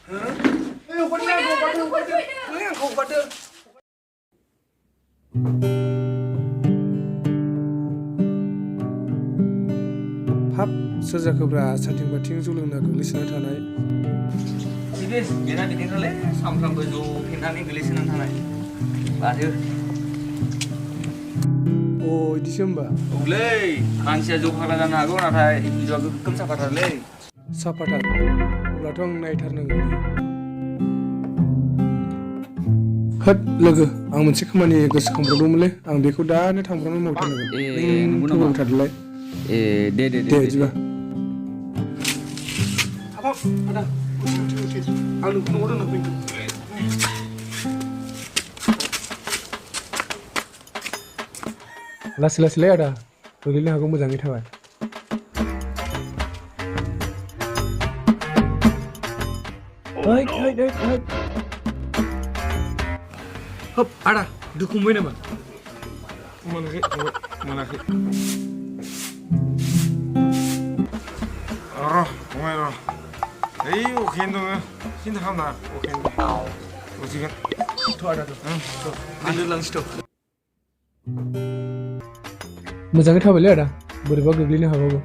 हाब सोर जाखोब्रा साथिं बाथिं जौ लोंना गोग्लैसोना थानाय बिदि बेना बिदिनोलै सामफ्रामबो जौ फेनानै गोलैसोना थानाय बादो अ इदिसो होमबा औलै मानसिया जौ फाग्ला जानो हागौ नाथाय हिनजावा गोगोम साफाथारलै साफाथार अब्लाथ' आं नायथारनांगोन होद लोगो आं मोनसे खामानि गोसोखांब्रबदोंमोनलै आं बेखौ दानो थांब्रबनानै मावथारनांगोन नों थगायबाय थादोलाय दे बिदिबा हाबाब आदा आं नोंखौ न'आव दोनना फैगोन लासै लासैलै आदा गोग्लैनो हागौ मोजाङै थाबाय होब आदा दुखु मोनबाय नामा मोनाखै मोनाखै फंबाय र' ओइ अखायानो दङ सिन्था खालामनाङा अखायानो दं बुजिगोन थ' आदा दोनलांसैथ' मोजाङै थाबायलै आदा बोरैबा गोग्लैनो हागौ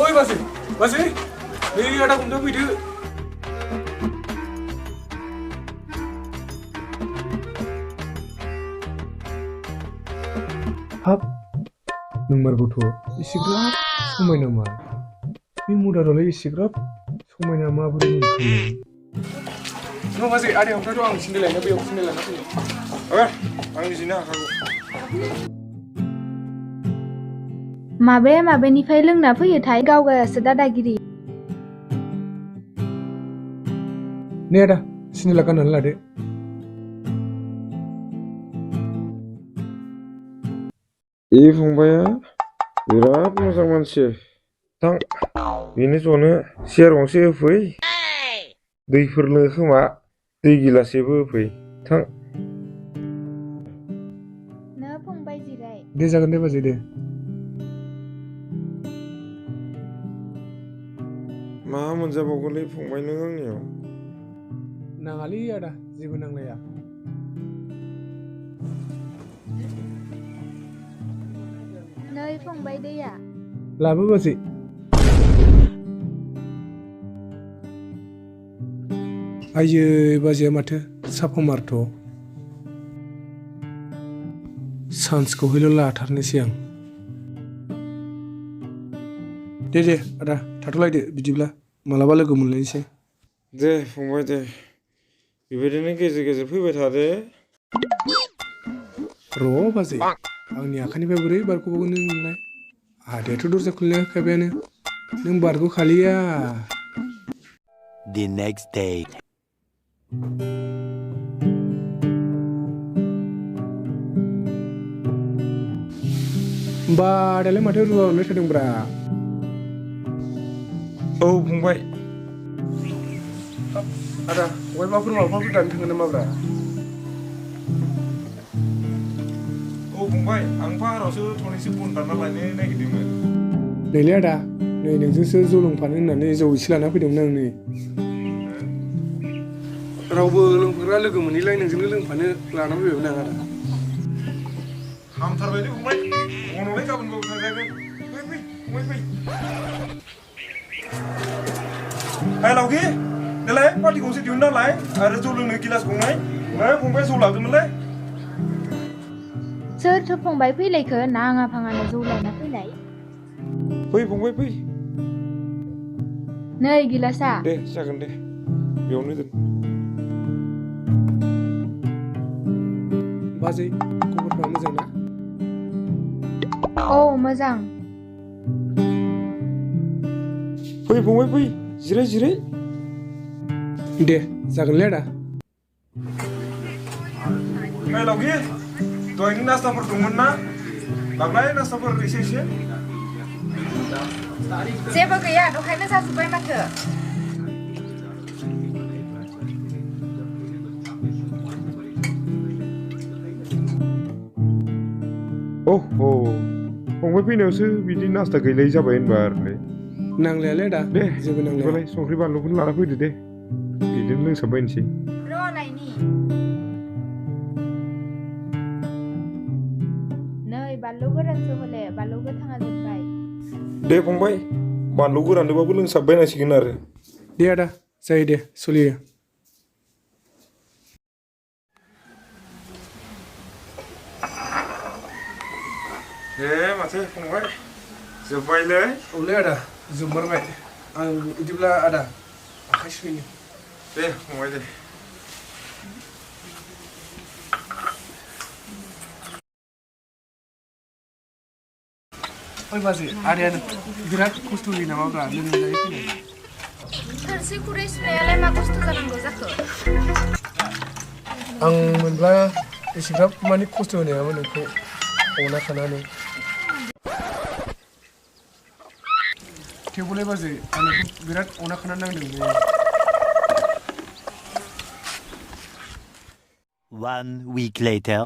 ओइ बाजै नै आदा हमथा फैदो हाब नोंमारगौथ' एसेग्राब समायनामा बे मदारालाय एसेग्राब समायना माबोरै मोनखायो बाजै आदै हमथाथ' आं सिन्देल लायना बेयाव सिन्देल लाना फैयो आं बिदिनो हाखागौ माबेनिफ्राय लोंना फैयोथाय गावगायासो दादागिरि नै आदा सिन्देला गाननानै लादो फंबाया बिराद मोजां मानसि थां बेनो जनो चेयार गंसे होफै दैफोर लोङो खोमा दै गिलासेबो होफै थां नो फंबाय जिराय दे जागोन दे बाजै दे मा मोनजाबावगोनलै फंबाय नों आंनियाव नाङालै आदा जेबो नांलाया नै फंबाय दैया लाबो बाजै आयै बाजैया माथो साफामारथ' सान्सखौहैल' लाथारनोसै आं दे आदा थाथ'लायदो बिदिब्ला मालाबा लोगो मोनलायनोसै दे फंबाय दे बेबायदिनो गेजेर गेजेर फैबाय थादो र' बाजै आंनि आखाइनिफ्राय बोरै बारग'बावगोन नोंलाय आदायाथ' दरजा खुलिना होखाबायानो नों बारग'खालिया The next day. होमबा आदायालाय माथो रुवा मोनबाय थादोंब्रा औ फंबाय आदा माबाफोर दानो थांगोन नामाब्रा औ फंबाय आं बाहारावसो थनैसो बन दानना लायनो नागिरदोंमोन नैलै आदा नै नोंजोंसो जौ लोंफानो होननानै जौ एसे लाना फैदोंमोन आं नै रावबो लोंफाग्रा लोगो मोनैलाय नोंजोंनो लोंफानो लाना फैबायमोन आं आदा हामथारबायलै फंबाय बनावलाय गाबोनबाबो थांजागोन फै फंबाय फै हाय लावगि देलाय पार्टि गंसे दिहुननालाय आरो जौ लोंनो गिलास गंनै फंबाय जौ लाबोदोंमोनलाय सोरथो फंबाय फैलायखो नाङा फाङानो जौ लायना फैनाय फै फंबाय फै नै गिलासा दे जागोन दे बेयावनो दोन बाजै खबरफ्रा मोजां ना औ मोजां फै फंबाय फै जिराय दे जागोनलै आदा हाय लावगि दहायनि नास्ताफोर दंमोन ना लांलाय नास्ताफोर एसे जेबो गैया दहायनो जाजोब्बाय माथो ओहो फंबाय फैनायावसो बिदि नास्ता गैलायै जाबाय होनबा आरोलै नांलायालै आदा दे जेबो नांलाया बिदिबालाय संख्रि बानलुखौनो लाना फैदो दे बिदिनो लोंसाबबायनोसै र' लायनि नै बानलु गोरानसो हले बानलु गोथाङा जोब्बाय दे फंबाय बानलु गोरानदोंबाबो लोंसाबबायनांसिगोन आरो दे आदा जायो दे सोलियो दे माथो फंबाय जोब्बायलै औलै आदा जोबमारबाय आं बिदिब्ला आदा आखाइ सुहैनि दे फंबाय दे ओइ बाजै आदायानो बिराद खस्थ' होयो नामाब्रा लोंनाय फैनाय थोरसि खुरै सुनायालाय मा खस्थ' जानांगौ जाखो आं मोनब्ला एसेग्राब माने खस्थ' होनायामोन नोंखौ अना खानानै थेवबोलाय बाजै आं नोंखौ बिराद अना खाना नांदोंलै 1 week later.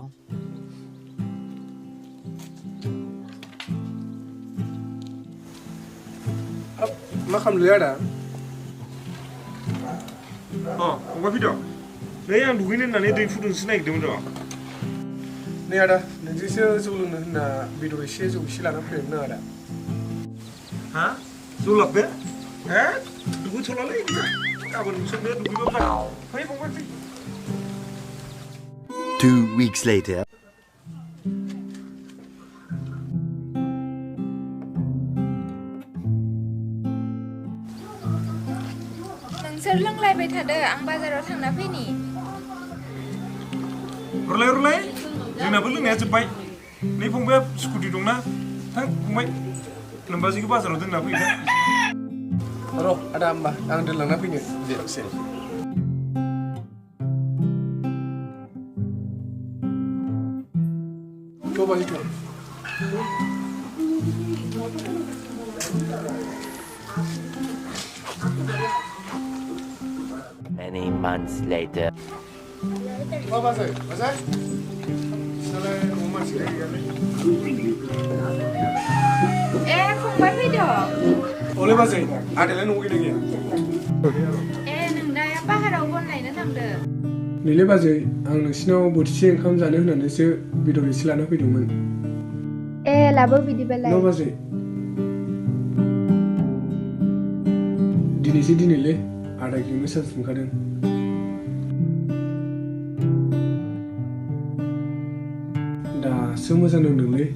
मा खालामदों आदा फंबाय फैद' नै आं दुगैनो होननानै दै फुदुंनोसो नागिरदोंमोन र' नै आदा नोंजोंसो जौ लोंनो होनना बेदर एसे जौ एसे लाना फैदोंमोन आदा हा जौ लाबदो दुगैथ'लालै गाबोन नोंसोरनो दुगैबाबो जागोन फै फंबाय फै 2 weeks later. नोंसोर लोंलायबाय थादो आं बाजाराव थांना फैनि रुलाय जोंनाबो लोंनाया जोब्बाय नै फंबाया स्कुटि दंना थां फंबाय लोमबाजिखौ बाजाराव दोनना फैदो र' आदा होमबा आं दोनलांना फैनो दसे थ' बाजै थ' Many months later. बाजै बिसोरलाय न'आव मानसि गैयालै फंबाय फैद' औलै बाजै आदायालाय न'आव गैया गैया नोंदाया बाहेराव बन लायनो थांदो नैलै बाजै आं नोंसिनाव बोथिसे ओंखाम जानो होननानैसो बेदर एसे लाना फैदोंमोन लाबो बिदिबालाय न' बाजै दिनैसो दिनैलै आदा गिनो चान्स मोनखादों दासो मोजां नांदोंलै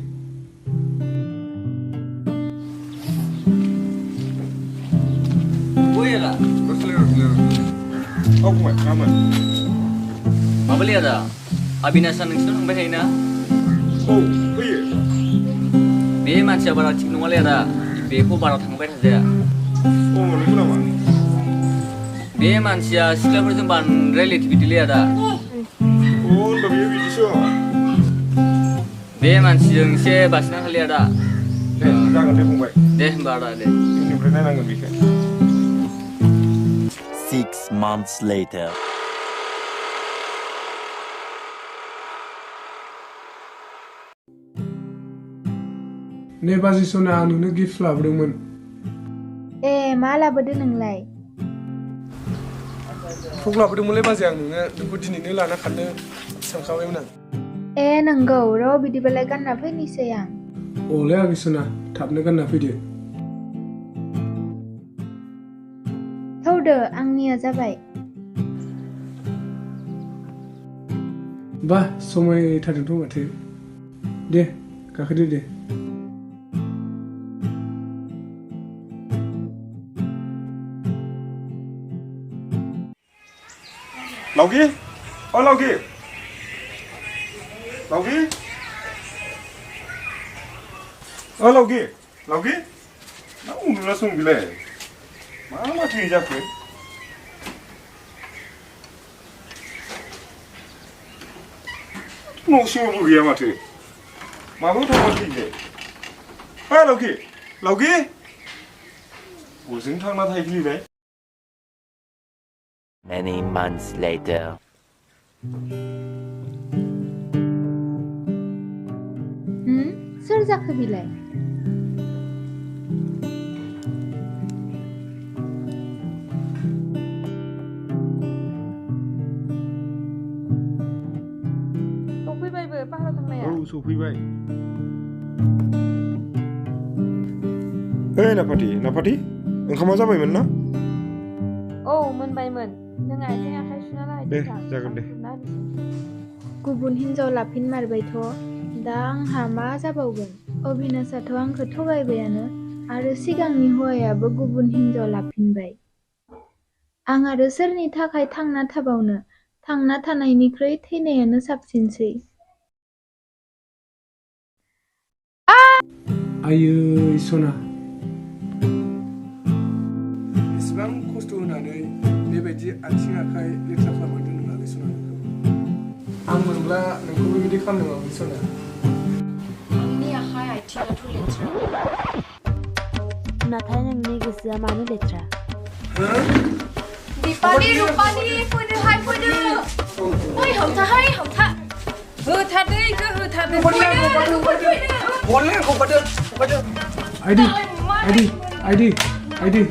Goyara. फंबाय मामोन माबालै आदा Abhinash नोंसिनाव थांबाय थायोना फैयो बे मानसिया बारा थिग नङालै आदा बेखौ बारा थांबाय थाजाया नंगौ नामा बे मानसिया सिख्लाफोरजों बांद्राय लेथि-फिथिलै आदा होनबा बियो बिदिसो बे मानसिजों एसे बासिना थालै आदा दे जागोन दे फंबाय दे होनबा आदा दे उननिफ्राय नायनांगोन बेखौ 6 months later. नै बाजै सना आं नोंनो गिफ्ट लाबोदोंमोन मा लाबोदो नोंलाय फ्रक लाबोदोंमोनलै बाजै आं नोंखौ दिनैनो लाना खारनो सानखाबायमोन आं नंगौ र' बिदिबालाय गानना फैनोसै आं औलै आगै सना थाबनो गानना फैदो थौदो आंनिया जाबाय बा समायथारदोंथ' माथो दे गाखोदो दे लावगि लावगि मा उन्दुनासो दं बेलाय मा माथो जाखो न' सिङावबो गैया माथो माबायाव थांबा थैबाय लावगि बबेजों थांना थाहैखोलै Many months later. सोर जाखो बिलाय सफैबायबो बाहेराव थांनाया औ सफैबाय ओइ नाफाथि ओंखामा जाबायमोन ना औ मोनबायमोन नों आथिं आखाइ सुना लाहैदो दे जागोन दे गुबुन हिनजाव लाफिनमारबायथ' दा आंहा मा जाबावगोन अभिनाशाथ' आंखौ थगायबायानो आरो सिगांनि हौवायाबो गुबुन हिनजाव लाफिनबाय आं आरो सोरनि थाखाय थांना थाबावनो थांना थानायनिख्रुइ थैनायानो साबसिनसै आयै सना एसेबां खस्थ' होनानै बेबायदि आथिं आखाइ लेथ्रा खालामनो दोननानै सना आं मोनब्ला नोंखौ बेबायदि खालामदों सना आंनि आखाइ आथिङाथ' लेथ्रा नाथाय नोंनि गोसोआ मानो लेथ्रा दिपालि रुपालि फैदोहाय फैदो ओइ हमथाहाय हमथा होथारदो इखो होथारदो आइदि